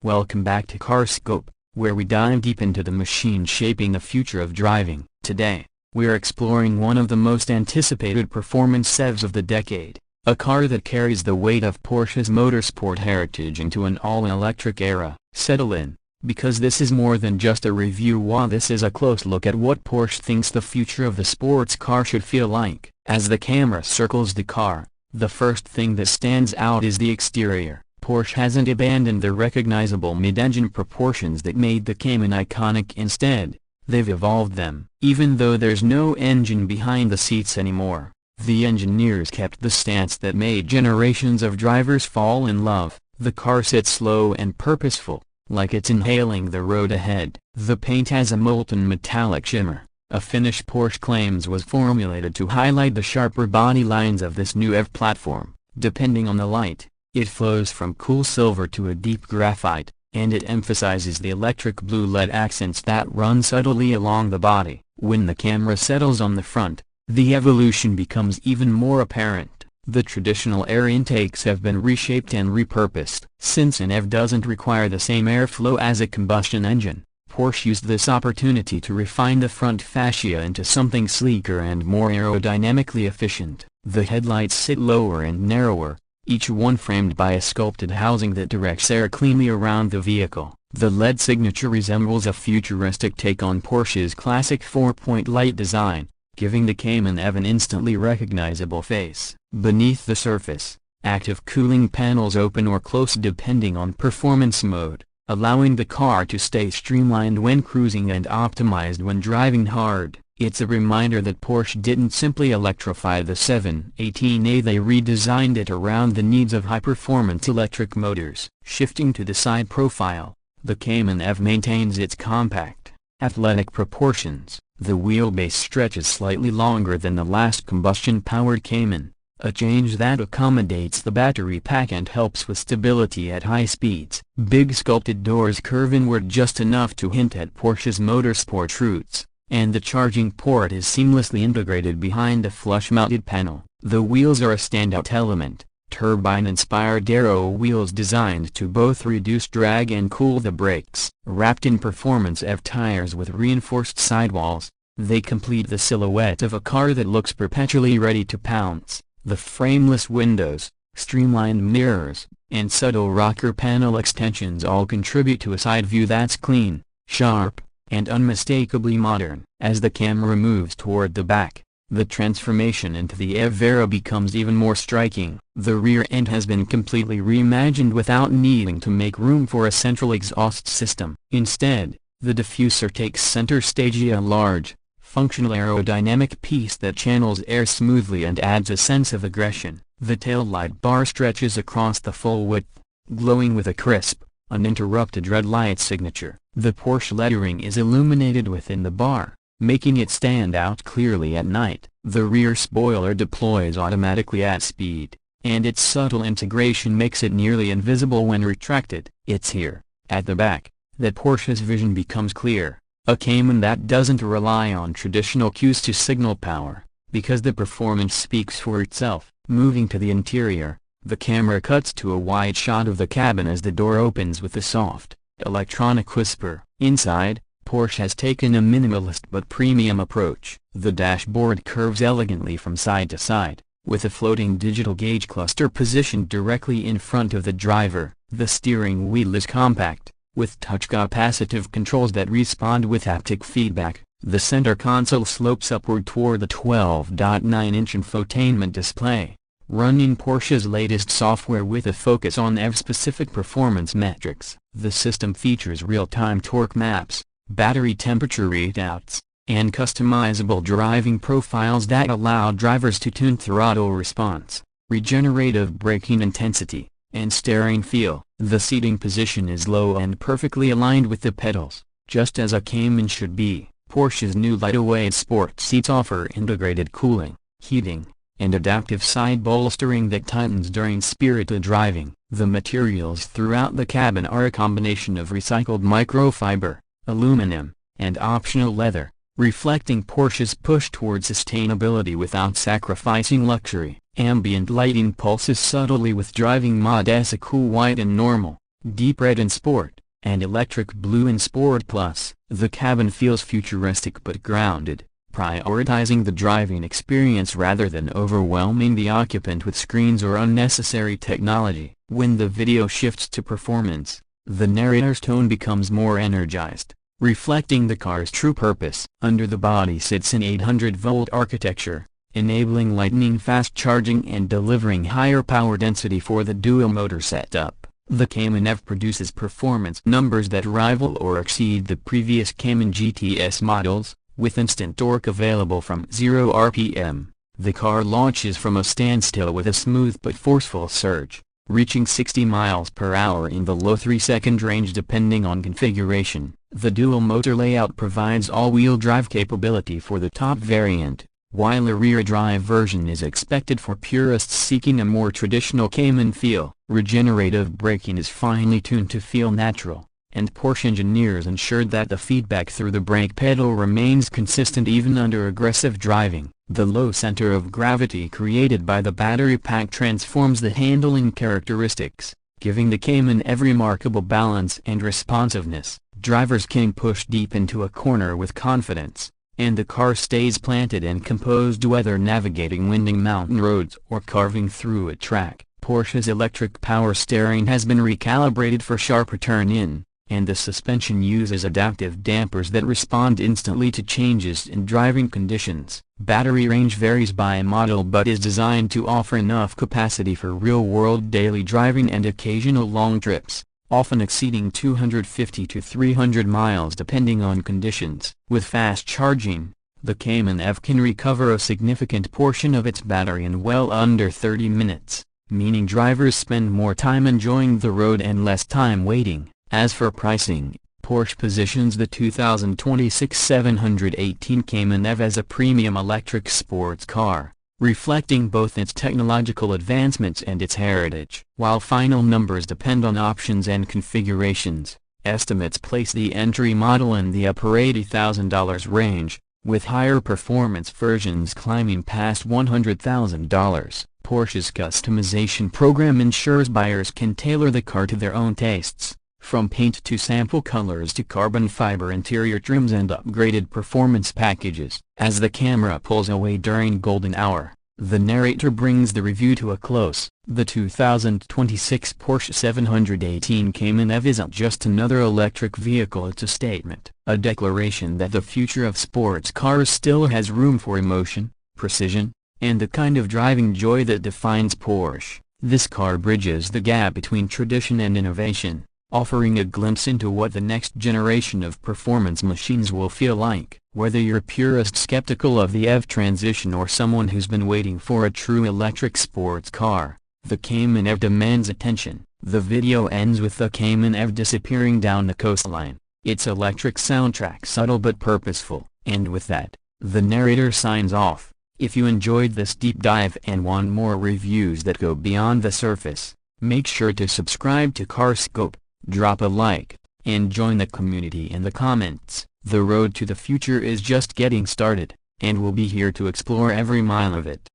Welcome back to CarScope, where we dive deep into the machine shaping the future of driving. Today, we're exploring one of the most anticipated performance EVs of the decade, a car that carries the weight of Porsche's motorsport heritage into an all-electric era. Settle in, because this is more than just a review. While this is a close look at what Porsche thinks the future of the sports car should feel like. As the camera circles the car, the first thing that stands out is the exterior. Porsche hasn't abandoned the recognizable mid-engine proportions that made the Cayman iconic. Instead, they've evolved them. Even though there's no engine behind the seats anymore, the engineers kept the stance that made generations of drivers fall in love. The car sits slow and purposeful, like it's inhaling the road ahead. The paint has a molten metallic shimmer, a finish Porsche claims was formulated to highlight the sharper body lines of this new EV platform. Depending on the light, it flows from cool silver to a deep graphite, and it emphasizes the electric blue LED accents that run subtly along the body. When the camera settles on the front, the evolution becomes even more apparent. The traditional air intakes have been reshaped and repurposed. Since an EV doesn't require the same airflow as a combustion engine, Porsche used this opportunity to refine the front fascia into something sleeker and more aerodynamically efficient. The headlights sit lower and narrower, each one framed by a sculpted housing that directs air cleanly around the vehicle. The LED signature resembles a futuristic take on Porsche's classic four-point light design, giving the Cayman EV an instantly recognizable face. Beneath the surface, active cooling panels open or close depending on performance mode, allowing the car to stay streamlined when cruising and optimized when driving hard. It's a reminder that Porsche didn't simply electrify the 718A, they redesigned it around the needs of high-performance electric motors. Shifting to the side profile, the Cayman EV maintains its compact, athletic proportions. The wheelbase stretches slightly longer than the last combustion-powered Cayman, a change that accommodates the battery pack and helps with stability at high speeds. Big sculpted doors curve inward just enough to hint at Porsche's motorsport roots, and the charging port is seamlessly integrated behind a flush-mounted panel. The wheels are a standout element, turbine-inspired aero wheels designed to both reduce drag and cool the brakes. Wrapped in performance EV tires with reinforced sidewalls, they complete the silhouette of a car that looks perpetually ready to pounce. The frameless windows, streamlined mirrors, and subtle rocker panel extensions all contribute to a side view that's clean, sharp, and unmistakably modern. As the camera moves toward the back, the transformation into the EV era becomes even more striking. The rear end has been completely reimagined without needing to make room for a central exhaust system. Instead, the diffuser takes center stage, a large, functional aerodynamic piece that channels air smoothly and adds a sense of aggression. The taillight bar stretches across the full width, glowing with a crisp, uninterrupted red light signature. The Porsche lettering is illuminated within the bar, making it stand out clearly at night. The rear spoiler deploys automatically at speed, and its subtle integration makes it nearly invisible when retracted. It's here, at the back, that Porsche's vision becomes clear, a Cayman that doesn't rely on traditional cues to signal power, because the performance speaks for itself. Moving to the interior, the camera cuts to a wide shot of the cabin as the door opens with a soft, electronic whisper. Inside, Porsche has taken a minimalist but premium approach. The dashboard curves elegantly from side to side, with a floating digital gauge cluster positioned directly in front of the driver. The steering wheel is compact, with touch capacitive controls that respond with haptic feedback. The center console slopes upward toward the 12.9-inch infotainment display, running Porsche's latest software with a focus on EV-specific performance metrics. The system features real-time torque maps, battery temperature readouts, and customizable driving profiles that allow drivers to tune throttle response, regenerative braking intensity, and steering feel. The seating position is low and perfectly aligned with the pedals, just as a Cayman should be. Porsche's new lightweight sport seats offer integrated cooling, heating, and adaptive side bolstering that tightens during spirited driving. The materials throughout the cabin are a combination of recycled microfiber, aluminum, and optional leather, reflecting Porsche's push toward sustainability without sacrificing luxury. Ambient lighting pulses subtly with driving mode as a cool white and normal, Deep Red in Sport, and Electric Blue in Sport Plus. The cabin feels futuristic but grounded, prioritizing the driving experience rather than overwhelming the occupant with screens or unnecessary technology. When the video shifts to performance, the narrator's tone becomes more energized, reflecting the car's true purpose. Under the body sits an 800-volt architecture, enabling lightning-fast charging and delivering higher power density for the dual-motor setup. The Cayman EV produces performance numbers that rival or exceed the previous Cayman GTS models, with instant torque available from 0 RPM. The car launches from a standstill with a smooth but forceful surge, reaching 60 miles per hour in the low 3-second range depending on configuration. The dual-motor layout provides all-wheel drive capability for the top variant, while a rear-drive version is expected for purists seeking a more traditional Cayman feel. Regenerative braking is finely tuned to feel natural, and Porsche engineers ensured that the feedback through the brake pedal remains consistent even under aggressive driving. The low center of gravity created by the battery pack transforms the handling characteristics, giving the Cayman EV remarkable balance and responsiveness. Drivers can push deep into a corner with confidence, and the car stays planted and composed whether navigating winding mountain roads or carving through a track. Porsche's electric power steering has been recalibrated for sharper turn-in, and the suspension uses adaptive dampers that respond instantly to changes in driving conditions. Battery range varies by model but is designed to offer enough capacity for real-world daily driving and occasional long trips, often exceeding 250 to 300 miles depending on conditions. With fast charging, the Cayman EV can recover a significant portion of its battery in well under 30 minutes, meaning drivers spend more time enjoying the road and less time waiting. As for pricing, Porsche positions the 2026 718 Cayman EV as a premium electric sports car, reflecting both its technological advancements and its heritage. While final numbers depend on options and configurations, estimates place the entry model in the upper $80,000 range, with higher performance versions climbing past $100,000. Porsche's customization program ensures buyers can tailor the car to their own tastes, from paint to sample colors to carbon fiber interior trims and upgraded performance packages. As the camera pulls away during golden hour, the narrator brings the review to a close. The 2026 Porsche 718 Cayman EV isn't just another electric vehicle, it's a statement, a declaration that the future of sports cars still has room for emotion, precision, and the kind of driving joy that defines Porsche. This car bridges the gap between tradition and innovation, offering a glimpse into what the next generation of performance machines will feel like. Whether you're a purist skeptical of the EV transition or someone who's been waiting for a true electric sports car, the Cayman EV demands attention. The video ends with the Cayman EV disappearing down the coastline, its electric soundtrack subtle but purposeful. And with that, the narrator signs off. If you enjoyed this deep dive and want more reviews that go beyond the surface, make sure to subscribe to CarScope, drop a like, and join the community in the comments. The road to the future is just getting started, and we'll be here to explore every mile of it.